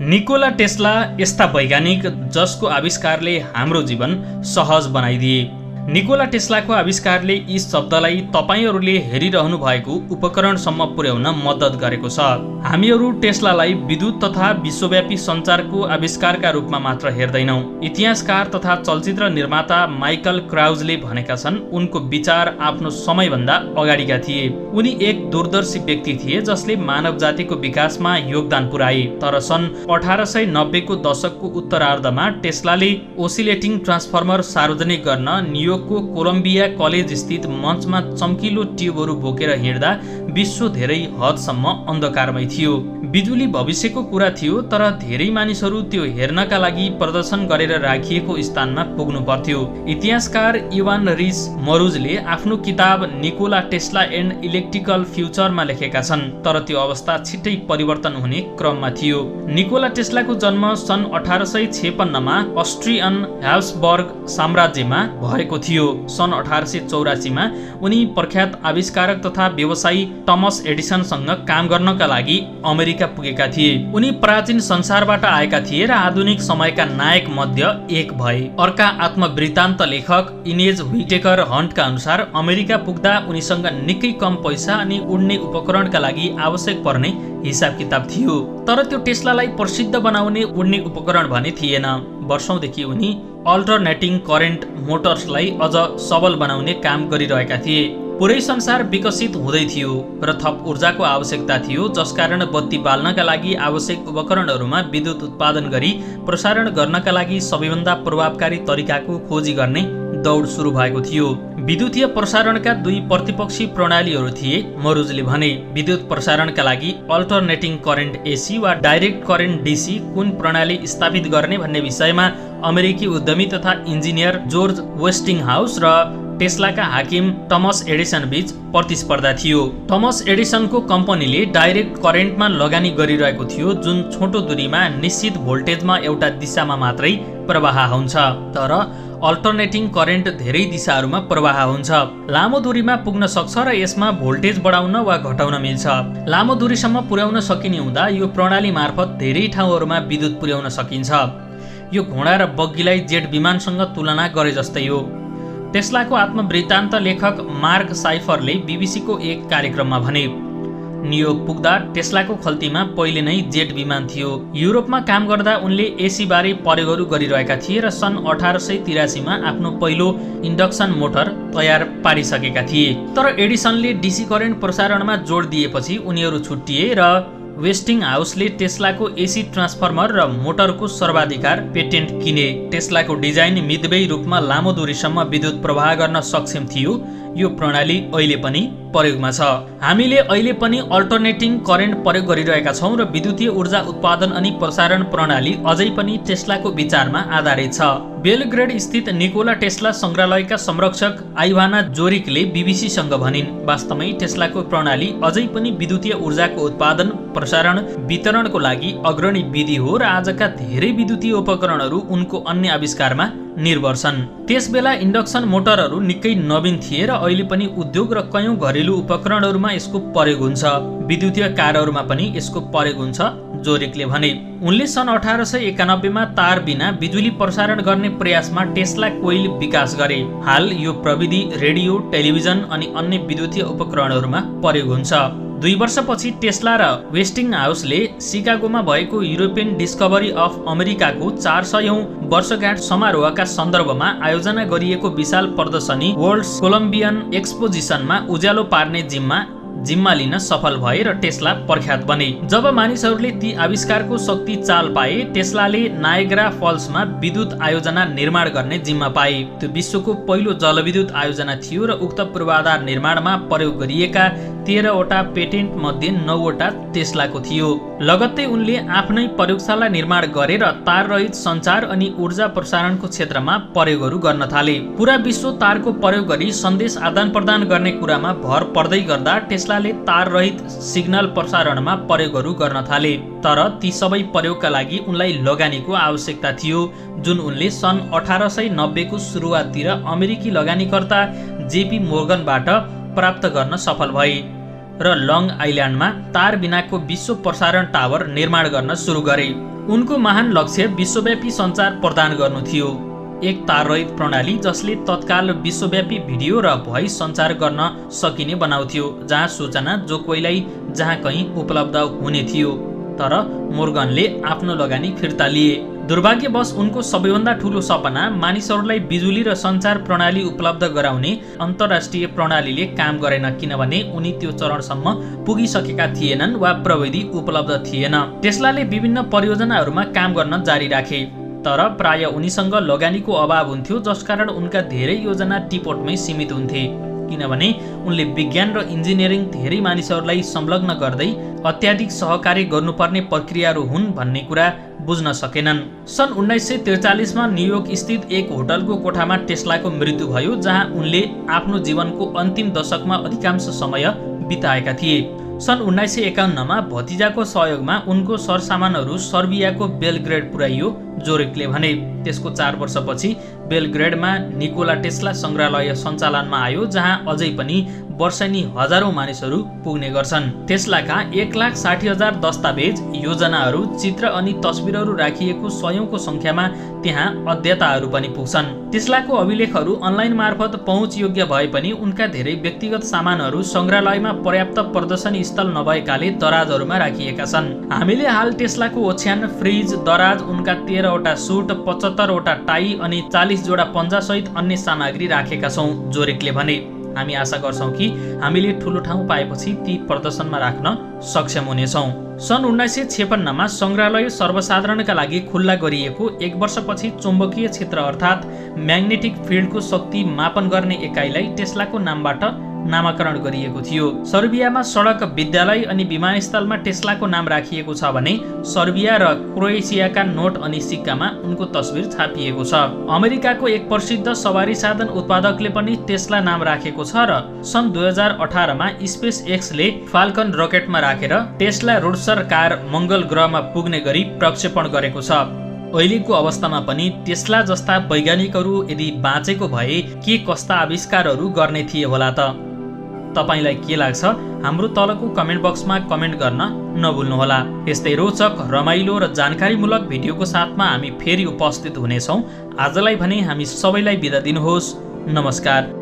Nikola Tesla यस्ता वैज्ञानिक जसको आविष्कारले हाम्रो जीवन सहज बनाइदिए। निकोला टेस्लाको आविष्कारले यी शब्दलाई तपाईहरूले हेरिरहनु भएको उपकरणसम्म पुर्याउन मद्दत गरेको छ। हामीहरू टेस्लालाई विद्युत तथा विश्वव्यापी सञ्चारको आविष्कारका रूपमा मात्र हेर्दैनौँ। इतिहासकार तथा चलचित्र निर्माता माइकल क्राउजले भनेका छन्, उनको विचार आफ्नो समयभन्दा अगाडिका थिए। उनी एक दूरदर्शी व्यक्ति थिए जसले मानव जातिको विकासमा योगदान पुर्याए। तर सन् 1890 को दशकको उत्तरार्धमा टेस्लाले ओसिलेटिङ ट्रान्सफर्मर सार्वजनिक गर्न न्युयोर्कको कोलम्बिया कलेज स्थित मञ्चमा चम्किलो ट्युबहरू बोकेर हिँड्दा विश्व धेरै हदसम्म अन्धकारमै थियो। बिजुली भविष्यको कुरा थियो, तर धेरै मानिसहरू त्यो हेर्नका लागि प्रदर्शन गरेर राखिएको स्थानमा पुग्नु पर्थ्यो। इतिहासकार इवान रिस मरुजले आफ्नो किताब निकोला टेस्ला एन्ड इलेक्ट्रिकल फ्युचरमा लेखेका छन्, तर त्यो अवस्था छिट्टै परिवर्तन हुने क्रममा थियो। निकोला टेस्लाको जन्म सन् 1856 मा अस्ट्रियन ह्याब्सबर्ग साम्राज्यमा भएको थियो। सन् 1884 मा उनी प्रख्यात आविष्कारक तथा व्यवसायी टमस एडिसनसँग काम गर्नका लागि अमेरिका पुगेका थिए। उनी प्राचीन संसारबाट आएका थिए र आधुनिक समयका नायक मध्ये एक भए। अर्का आत्मवृत्तान्त लेखक इनेज व्हिटेकर हन्टका अनुसार अमेरिका पुग्दा उनीसँग निकै कम पैसा अनि उड्ने उपकरणका लागि आवश्यक पर्ने हिसाब किताब थियो। तर त्यो टेस्लालाई प्रसिद्ध बनाउने उड्ने उपकरण भने थिएन। वर्षौंदेखि उनी अल्टरनेटिङ करेन्ट मोटर्सलाई अझ सबल बनाउने काम गरिरहेका थिए। पुरै संसार विकसित हुँदै थियो र थप ऊर्जाको आवश्यकता थियो, जसकारण बत्ती बाल्नका लागि आवश्यक उपकरणहरूमा विद्युत उत्पादन गरी प्रसारण गर्नका लागि सबैभन्दा प्रभावकारी तरिकाको खोजी गर्ने दौड सुरु भएको थियो। विद्युतीय प्रसारणका दुई प्रतिपक्षी प्रणालीहरू थिए, मरुजले भने। विद्युत प्रसारणका लागि अल्टरनेटिङ करेन्ट एसी वा डाइरेक्ट करेन्ट डीसी कुन प्रणाली स्थापित गर्ने भन्ने विषयमा अमेरिकी उद्यमी तथा इन्जिनियर जोर्ज वेस्टिङहाउस र टेस्लाका हाकिम टमस एडिसन बीच प्रतिस्पर्धा थियो। टमस एडिसनको कम्पनीले डाइरेक्ट करेन्टमा लगानी गरिरहेको थियो, जुन छोटो दूरीमा निश्चित भोल्टेजमा एउटा दिशामा मात्रै प्रवाह हुन्छ। तर अल्टरनेटिङ करेन्ट धेरै दिशाहरूमा प्रवाह हुन्छ, लामो दूरीमा पुग्न सक्छ र यसमा भोल्टेज बढाउन वा घटाउन मिल्छ। लामो दूरीसम्म पुर्याउन सकिने हुँदा यो प्रणाली मार्फत धेरै ठाउँहरूमा विद्युत पुर्याउन सकिन्छ। यो घोडा र बग्गीलाई जेट विमानसँग तुलना गरे जस्तै हो। टेस्लाको आत्मवृत्तान्त लेखक मार्क साइफरले बीबीसीको एक कार्यक्रममा भने, न्युयोर्क पुग्दा टेस्लाको खल्तीमा पहिले नै जेट विमान थियो। युरोपमा काम गर्दा उनले एसी बारे प्रयोगहरू गरिरहेका थिए र सन् 1883 मा आफ्नो पहिलो इन्डक्सन मोटर तयार पारिसकेका थिए। तर एडिसनले डीसी करेन्ट प्रसारणमा जोड दिएपछि उनीहरू छुट्टिए र वेस्टिङहाउसले टेस्लाको एसी ट्रान्सफर्मर र मोटरको सर्वाधिकार पेटेन्ट किने। टेस्लाको डिजाइन मितव्ययी रूपमा लामो दूरीसम्म विद्युत प्रवाह गर्न सक्षम थियो। यो प्रणाली अहिले पनि प्रयोगमा छ। हामीले अहिले पनि अल्टरनेटिङ करेन्ट प्रयोग गरिरहेका छौँ र विद्युतीय ऊर्जा उत्पादन अनि प्रसारण प्रणाली अझै पनि टेस्लाको विचारमा आधारित छ। बेलग्रेड स्थित निकोला टेस्ला संग्रहालयका संरक्षक आइभाना जोरिकले बीबीसीसँग भनिन्, वास्तवमै टेस्लाको प्रणाली अझै पनि विद्युतीय ऊर्जाको उत्पादन, प्रसारण, वितरणको लागि अग्रणी विधि हो र आजका धेरै विद्युतीय उपकरणहरू उनको अन्य आविष्कारमा निर्भर छन्। त्यसबेला इन्डक्सन मोटरहरू निकै नवीन थिए र अहिले पनि उद्योग र कयौं घरेलु उपकरणहरूमा यसको प्रयोग हुन्छ। विद्युतीय कारहरूमा पनि यसको प्रयोग हुन्छ, जोरिकले भने। उनले सन् 1891 मा तार बिना बिजुली प्रसारण गर्ने प्रयासमा टेस्ला कोइल विकास गरे। हाल यो प्रविधि रेडियो, टेलिभिजन अनि अन्य विद्युतीय उपकरणहरूमा प्रयोग हुन्छ। 2 वर्षपछि टेस्ला र वेस्टिङहाउसले सिकागोमा भएको युरोपियन डिस्कभरी अफ अमेरिकाको 400औं वर्षगाँठ समारोहका सन्दर्भमा आयोजना गरिएको विशाल प्रदर्शनी वर्ल्ड्स कोलम्बियन एक्सपोजिसनमा उज्यालो पार्ने जिम्मा लिन सफल भए र टेस्ला प्रख्यात बने। जब मानिसहरूले ती आविष्कारको शक्ति चाल पाए, टेस्लाले नायग्रा फल्समा विद्युत आयोजना निर्माण गर्ने जिम्मा पाए। त्यो विश्वको पहिलो जलविद्युत आयोजना थियो र उक्त पूर्वाधार निर्माणमा प्रयोग गरिएका 13 वटा पेटेन्ट मध्ये 9 वटा टेस्लाको थियो। लगत्तै उनले आफ्नै प्रयोगशाला निर्माण गरेर ताररहित सञ्चार अनि ऊर्जा प्रसारणको क्षेत्रमा प्रयोगहरू गर्न थाले। पूरा विश्व तारको प्रयोग गरी सन्देश आदान प्रदान गर्ने कुरामा भर पर्दै गर्दा टेस्लाले ताररहित सिग्नल प्रसारणमा प्रयोगहरू गर्न थाले। तर ती सबै प्रयोगका लागि उनलाई लगानीको आवश्यकता थियो, जुन उनले सन् 1890 को सुरुवाततिर अमेरिकी लगानीकर्ता जेपी मोर्गनबाट प्राप्त गर्न सफल भए। र लङ आइल्यान्डमा तार बिनाको विश्व प्रसारण टावर निर्माण गर्न सुरु गरे। उनको महान लक्ष्य विश्वव्यापी सञ्चार प्रदान गर्नु थियो, एक ताररहित प्रणाली जसले तत्काल विश्वव्यापी भिडियो र भोइस सञ्चार गर्न सकिने बनाउँथ्यो, जहाँ सूचना जो कोहीलाई जहाँ कहीँ उपलब्ध हुने थियो। तर मोर्गनले आफ्नो लगानी फिर्ता लिए। दुर्भाग्यवश उनको सबैभन्दा ठूलो सपना मानिसहरूलाई बिजुली र सञ्चार प्रणाली उपलब्ध गराउने अन्तर्राष्ट्रिय प्रणालीले काम गरेन, किनभने उनी त्यो चरणसम्म पुगिसकेका थिएनन् वा प्रविधि उपलब्ध थिएन। टेस्लाले विभिन्न परियोजनाहरूमा काम गर्न जारी राखे, तर प्राय उनीसँग लगानीको अभाव हुन्थ्यो, जसकारण उनका धेरै योजना टिपोटमै सीमित हुन्थे, किनभने उनले विज्ञान र इन्जिनियरिङ धेरै मानिसहरूलाई संलग्न गर्दै अत्याधिक सहकार्य गर्नुपर्ने प्रक्रियाहरू हुन् भन्ने कुरा बुझ्न सकेनन्। सन् 1943 मा न्युयोर्क स्थित एक होटलको कोठामा टेस्लाको मृत्यु भयो, जहाँ उनले आफ्नो जीवनको अन्तिम दशकमा अधिकांश समय बिताएका थिए। सन् 1951 मा भतिजाको सहयोगमा उनको सरसामानहरू सर्बियाको बेलग्रेड पुर्याइयो, जोरेकले भने। त्यसको 4 वर्षपछि बेलग्रेडमा निकोला टेस्ला सङ्ग्रहालय सञ्चालनमा आयो, जहाँ अझै पनि वर्षेनी हजारौं मानिसहरू पुग्ने गर्छन्। टेस्लाका 1,60,000 दस्तावेज, योजनाहरू, चित्र अनि तस्बिरहरू राखिएको सयौंको संख्यामा त्यहाँ अध्येताहरू पनि पुग्छन्। टेस्लाको अभिलेखहरू अनलाइन मार्फत पहुँचयोग्य भए पनि उनका धेरै व्यक्तिगत सामानहरू सङ्ग्रहालयमा पर्याप्त प्रदर्शनी स्थल नभएकाले दराजहरूमा राखिएका छन्। हामीले हाल टेस्लाको ओछ्यान, फ्रिज, दराज, उनका 13 वटा सुट, 75 वटा टाई अनि 40 जोडा पन्जा सहित अन्य सामग्री राखेका छौं, जोरेकले भने। हामी आशा गर्छौं कि हामीले ठूलो ठाउँ पाएपछि ती प्रदर्शनमा राख्न सक्षम हुनेछौं। सन् 1956 मा सङ्ग्रहालय सर्वसाधारणका लागि खुल्ला गरिएको 1 वर्षपछि चुम्बकीय क्षेत्र अर्थात् म्याग्नेटिक फिल्डको शक्ति मापन गर्ने एकाइलाई टेस्लाको नामबाट नामाकरण गरिएको थियो। सर्बियामा सडक, विद्यालय अनि विमानस्थलमा टेस्लाको नाम राखिएको छ भने सर्बिया र क्रोएसियाका नोट अनि सिक्कामा उनको तस्बिर छापिएको छ। अमेरिकाको एक प्रसिद्ध सवारी साधन उत्पादकले पनि टेस्ला नाम राखेको छ र सन् 2018 मा स्पेस एक्सले फाल्कन रकेटमा राखेर टेस्ला रोडस्टर कार मङ्गल ग्रहमा पुग्ने गरी प्रक्षेपण गरेको छ। अहिलेको अवस्थामा पनि टेस्ला जस्ता वैज्ञानिकहरू यदि बाँचेको भए के कस्ता आविष्कारहरू गर्ने थिए होला त? तपाईलाई के लाग्छ? हाम्रो तलको कमेन्ट बक्समा कमेन्ट गर्न नभुल्नुहोला। यस्तै रोचक, रमाइलो र जानकारीमूलक भिडियोको साथमा हामी फेरि उपस्थित हुनेछौँ। आजलाई भने हामी सबैलाई बिदा दिनुहोस्। नमस्कार।